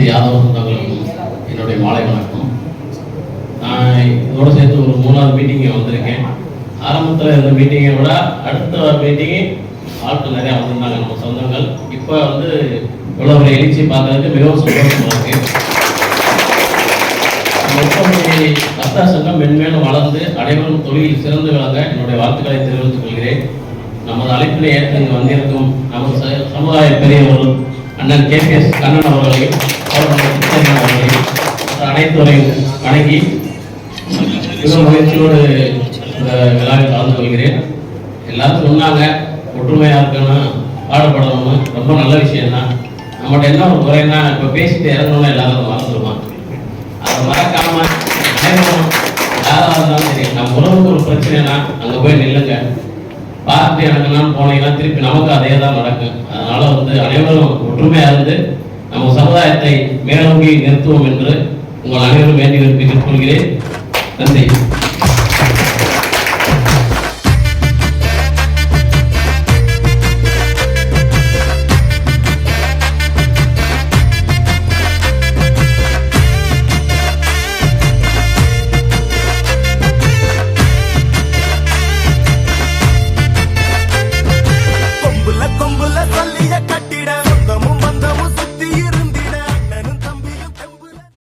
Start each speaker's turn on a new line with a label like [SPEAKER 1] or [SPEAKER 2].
[SPEAKER 1] யாதவ சொந்தங்களுக்கும் என்னுடைய மாலை வணக்கம். நான் இதோடு சேர்த்து ஒரு 3வது மீட்டிங்கை வந்திருக்கேன். ஆரம்பத்தில் இருந்த மீட்டிங்கை விட அடுத்த மீட்டிங்கு ஆட்கள் நிறையா வந்திருந்தாங்க நம்ம சொந்தங்கள். இப்போ வந்து இவ்வளோ ஒரு எழுச்சி பார்க்கறதுக்கு மிகவும் சந்தோஷமாக இருக்கு. ஒப்பந்தி கர்த்தா சங்கம் மென்மேலும் வளர்ந்து அனைவரும் தொழிலில் சிறந்து விளங்க என்னுடைய வாழ்த்துக்களை தெரிவித்துக் கொள்கிறேன். நமது அழைப்பினை ஏற்று இங்கு வந்திருக்கும் நமது சமுதாய பெரியவர்கள் அண்ணன் KPS கண்ணன் அவர்களையும் அவர்களையும் அனைத்துவரையும் வணங்கி மிக முயற்சியோடு இந்த விழாவில் கலந்து கொள்கிறேன். எல்லாரும் சொன்னாங்க ஒற்றுமையாக இருக்கணும், பாடுபடணும்னு. ரொம்ப நல்ல விஷயம்தான். நம்மகிட்ட என்ன ஒரு குறைன்னா இப்போ பேசிட்டு இறங்கணும்னா எல்லாரும் மறந்துடுவாங்க. அதை மறக்காம யாராக இருந்தாலும் சரி, நம்ம உறவுக்கு ஒரு பிரச்சனைனா அங்கே போய் நில்லுங்க. பார்த்து எனக்குலாம் போனீங்கன்னா திருப்பி நமக்கு அதே தான் நடக்கும். அதனால வந்து அனைவரும் ஒற்றுமையாக இருந்து நம்ம சமுதாயத்தை மேலோங்கி நிறுத்துவோம் என்று உங்கள் அனைவரும் வேண்டி விரும்பி கொள்கிறேன். நன்றி.